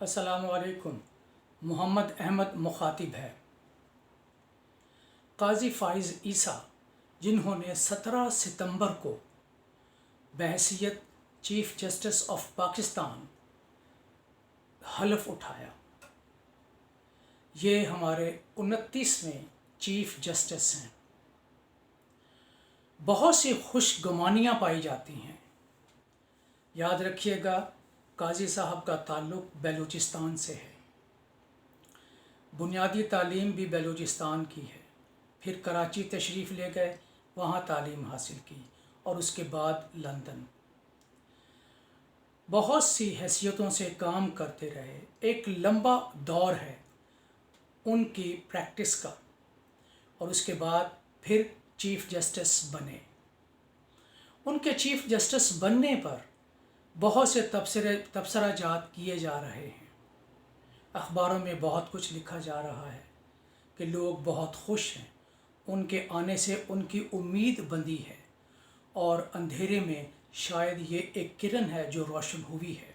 السلام علیکم۔ محمد احمد مخاطب ہے۔ قاضی فائز عیسیٰ جنہوں نے 17 ستمبر کو بحیثیت چیف جسٹس آف پاکستان حلف اٹھایا، یہ ہمارے 29ویں چیف جسٹس ہیں۔ بہت سی خوش گمانیاں پائی جاتی ہیں۔ یاد رکھیے گا، قاضی صاحب کا تعلق بلوچستان سے ہے، بنیادی تعلیم بھی بلوچستان کی ہے، پھر کراچی تشریف لے گئے، وہاں تعلیم حاصل کی اور اس کے بعد لندن۔ بہت سی حیثیتوں سے کام کرتے رہے، ایک لمبا دور ہے ان کی پریکٹس کا، اور اس کے بعد پھر چیف جسٹس بنے۔ ان کے چیف جسٹس بننے پر بہت سے تبصرہ جات کیے جا رہے ہیں، اخباروں میں بہت کچھ لکھا جا رہا ہے کہ لوگ بہت خوش ہیں، ان کے آنے سے ان کی امید بندھی ہے، اور اندھیرے میں شاید یہ ایک کرن ہے جو روشن ہوئی ہے،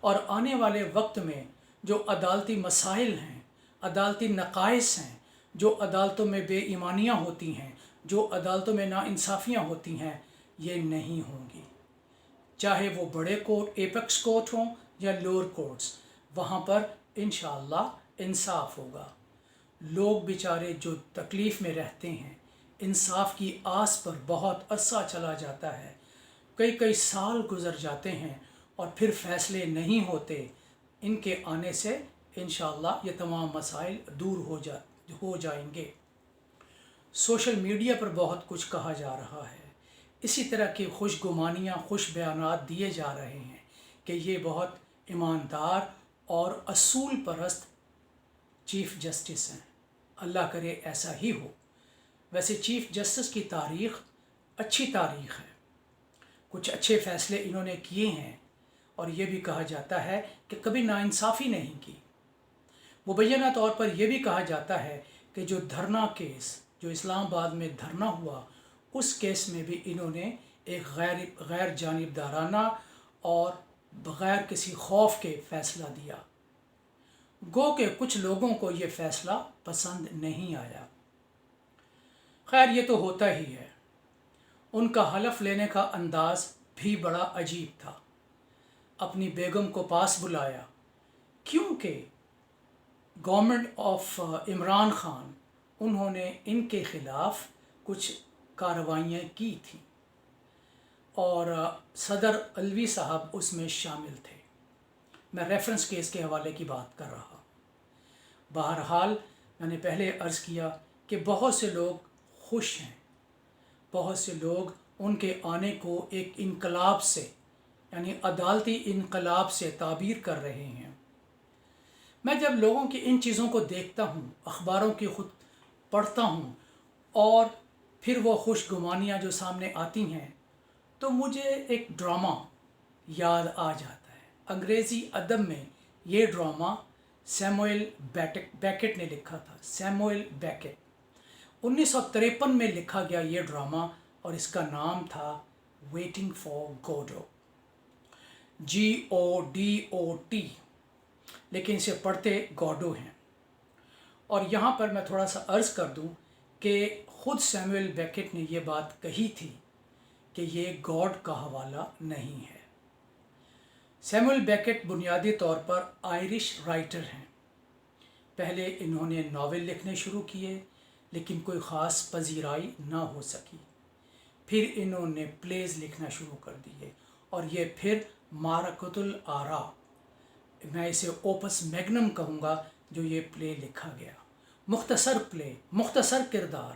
اور آنے والے وقت میں جو عدالتی مسائل ہیں، عدالتی نقائص ہیں، جو عدالتوں میں بے ایمانیاں ہوتی ہیں، جو عدالتوں میں ناانصافیاں ہوتی ہیں، یہ نہیں ہوں گی، چاہے وہ بڑے کورٹ ایپیکس کورٹ ہوں یا لوور کورٹس، وہاں پر انشاءاللہ انصاف ہوگا۔ لوگ بیچارے جو تکلیف میں رہتے ہیں، انصاف کی آس پر بہت عرصہ چلا جاتا ہے، کئی سال گزر جاتے ہیں اور پھر فیصلے نہیں ہوتے، ان کے آنے سے انشاءاللہ یہ تمام مسائل دور ہو جائیں گے۔ سوشل میڈیا پر بہت کچھ کہا جا رہا ہے، اسی طرح کی خوش گمانیاں، خوش بیانات دیے جا رہے ہیں کہ یہ بہت ایماندار اور اصول پرست چیف جسٹس ہیں۔ اللہ کرے ایسا ہی ہو۔ ویسے چیف جسٹس کی تاریخ اچھی تاریخ ہے، کچھ اچھے فیصلے انہوں نے کیے ہیں، اور یہ بھی کہا جاتا ہے کہ کبھی ناانصافی نہیں کی۔ مبینہ طور پر یہ بھی کہا جاتا ہے کہ جو دھرنا کیس جو اسلام آباد میں دھرنا ہوا، اس کیس میں بھی انہوں نے ایک غیر جانبدارانہ اور بغیر کسی خوف کے فیصلہ دیا، گو کہ کچھ لوگوں کو یہ فیصلہ پسند نہیں آیا۔ خیر، یہ تو ہوتا ہی ہے۔ ان کا حلف لینے کا انداز بھی بڑا عجیب تھا۔ اپنی بیگم کو پاس بلایا، کیونکہ گورنمنٹ آف عمران خان انہوں نے ان کے خلاف کچھ کارروائیاں کی تھیں، اور صدر علوی صاحب اس میں شامل تھے۔ میں ریفرنس کیس کے حوالے کی بات کر رہا۔ بہرحال میں نے پہلے عرض کیا کہ بہت سے لوگ خوش ہیں، بہت سے لوگ ان کے آنے کو ایک انقلاب سے، یعنی عدالتی انقلاب سے تعبیر کر رہے ہیں۔ میں جب لوگوں کی ان چیزوں کو دیکھتا ہوں، اخباروں کی خود پڑھتا ہوں، اور پھر وہ خوش گمانیاں جو سامنے آتی ہیں، تو مجھے ایک ڈرامہ یاد آ جاتا ہے۔ انگریزی ادب میں یہ ڈرامہ سیموئل بیکٹ نے لکھا تھا۔ سیموئل بیکٹ 1953 میں لکھا گیا یہ ڈرامہ، اور اس کا نام تھا ویٹنگ فار گوڈو، GODOT، لیکن اسے پڑھتے گوڈو ہیں۔ اور یہاں پر میں تھوڑا سا عرض کر دوں کہ خود سیموئل بیکٹ نے یہ بات کہی تھی کہ یہ گاڈ کا حوالہ نہیں ہے۔ سیموئل بیکٹ بنیادی طور پر آئرش رائٹر ہیں۔ پہلے انہوں نے ناول لکھنے شروع کیے، لیکن کوئی خاص پذیرائی نہ ہو سکی۔ پھر انہوں نے پلیز لکھنا شروع کر دیے، اور یہ پھر معرکۃ الآراء، میں اسے اوپس میگنم کہوں گا، جو یہ پلے لکھا گیا۔ مختصر پلے، مختصر کردار،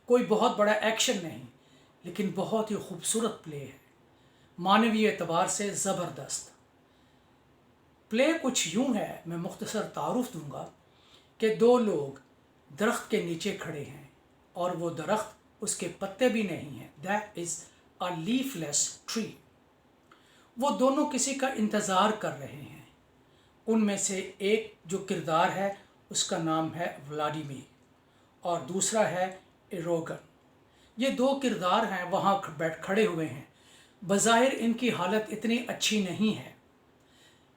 کوئی بہت بڑا ایکشن نہیں، لیکن بہت ہی خوبصورت پلے ہے، معنوی اعتبار سے زبردست۔ پلے کچھ یوں ہے، میں مختصر تعارف دوں گا کہ دو لوگ درخت کے نیچے کھڑے ہیں، اور وہ درخت، اس کے پتے بھی نہیں ہیں، that is a leafless tree۔ وہ دونوں کسی کا انتظار کر رہے ہیں۔ ان میں سے ایک جو کردار ہے، اس کا نام ہے ولاڈیمیر، اور دوسرا ہے ایروگن۔ یہ دو کردار ہیں، وہاں کھڑے ہوئے ہیں۔ بظاہر ان کی حالت اتنی اچھی نہیں ہے،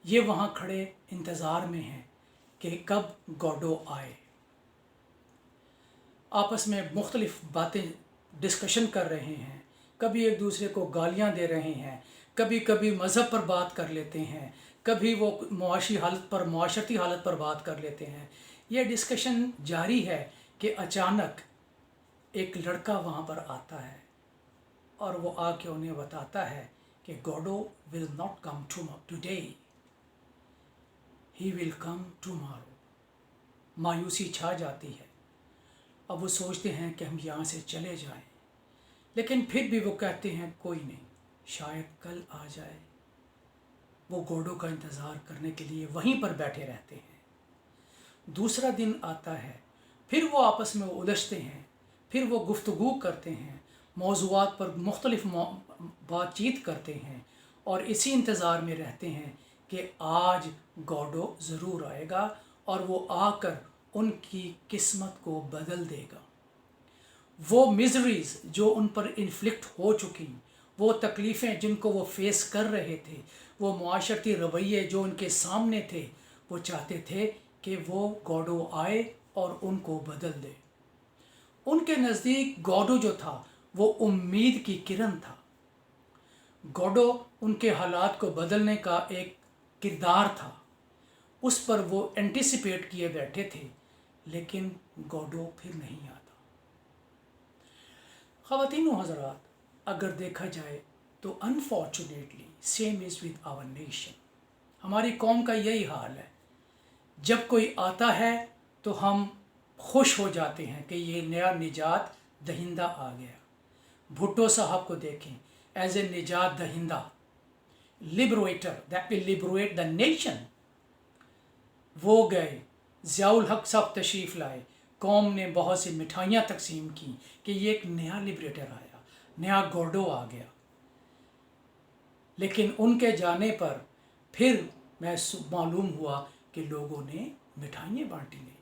یہ وہاں کھڑے انتظار میں ہیں کہ کب گوڈو آئے. آپس میں مختلف باتیں ڈسکشن کر رہے ہیں، کبھی ایک دوسرے کو گالیاں دے رہے ہیں، کبھی کبھی مذہب پر بات کر لیتے ہیں، کبھی وہ معاشرتی حالت پر بات کر لیتے ہیں. یہ ڈسکشن جاری ہے کہ اچانک ایک لڑکا وہاں پر آتا ہے اور وہ آ کے انہیں بتاتا ہے کہ Godot will not come today, he will come tomorrow. مایوسی چھا جاتی ہے. اب وہ سوچتے ہیں کہ ہم یہاں سے چلے جائیں، لیکن پھر بھی وہ کہتے ہیں کوئی نہیں، شاید کل آ جائے. وہ گوڈو کا انتظار کرنے کے لیے وہیں پر بیٹھے رہتے ہیں. دوسرا دن آتا ہے، پھر وہ آپس میں الجھتے ہیں، پھر وہ گفتگو کرتے ہیں، موضوعات پر مختلف بات چیت کرتے ہیں اور اسی انتظار میں رہتے ہیں کہ آج گوڈو ضرور آئے گا اور وہ آ کر ان کی قسمت کو بدل دے گا. وہ مزریز جو ان پر انفلکٹ ہو چکی، وہ تکلیفیں جن کو وہ فیس کر رہے تھے، وہ معاشرتی رویے جو ان کے سامنے تھے، وہ چاہتے تھے کہ وہ گوڈو آئے اور ان کو بدل دے. ان کے نزدیک گوڈو جو تھا وہ امید کی کرن تھا. گوڈو ان کے حالات کو بدلنے کا ایک کردار تھا. اس پر وہ اینٹیسپیٹ کیے بیٹھے تھے، لیکن گوڈو پھر نہیں آتا. خواتین و حضرات، اگر دیکھا جائے تو unfortunately same is with our nation. ہماری قوم کا یہی حال ہے. جب کوئی آتا ہے تو ہم خوش ہو جاتے ہیں کہ یہ نیا نجات دہندہ آ گیا. بھٹو صاحب کو دیکھیں، ایز اے نجات دہندہ، liberator that will liberate the nation. وہ گئے، ضیاء الحق صاحب تشریف لائے، قوم نے بہت سی مٹھائیاں تقسیم کی کہ یہ ایک نیا لبریٹر آیا، نیا گوڈو آ گیا. لیکن ان کے جانے پر پھر معلوم ہوا کہ لوگوں نے مٹھائیاں بانٹی نہیں.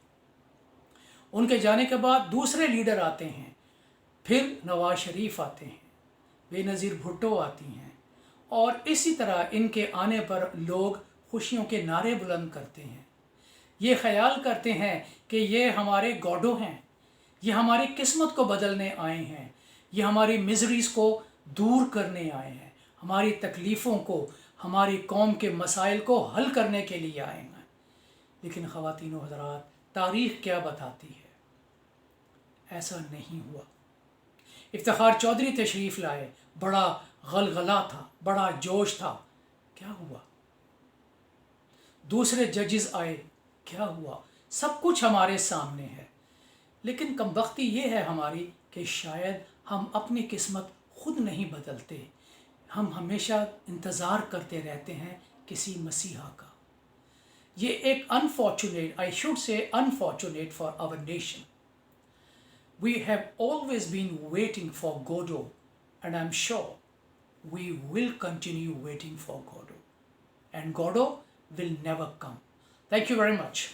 ان کے جانے کے بعد دوسرے لیڈر آتے ہیں، پھر نواز شریف آتے ہیں، بے نظیر بھٹو آتی ہیں، اور اسی طرح ان کے آنے پر لوگ خوشیوں کے نعرے بلند کرتے ہیں. یہ خیال کرتے ہیں کہ یہ ہمارے گوڈو ہیں، یہ ہماری قسمت کو بدلنے آئے ہیں، یہ ہماری مزریز کو دور کرنے آئے ہیں، ہماری تکلیفوں کو، ہماری قوم کے مسائل کو حل کرنے کے لیے آئے ہیں. لیکن خواتین و حضرات، تاریخ کیا بتاتی ہے؟ ایسا نہیں ہوا. افتخار چودھری تشریف لائے، بڑا غلغلہ تھا، بڑا جوش تھا. کیا ہوا؟ دوسرے ججز آئے، کیا ہوا؟ سب کچھ ہمارے سامنے ہے. لیکن کمبختی یہ ہے ہماری کہ شاید ہم اپنی قسمت خود نہیں بدلتے. ہم ہمیشہ انتظار کرتے رہتے ہیں کسی مسیحا کا. یہ ایک unfortunate, I should say unfortunate for our nation. We have always been waiting for Godot, and I'm sure we will continue waiting for Godot. And Godot will never come. Thank you very much.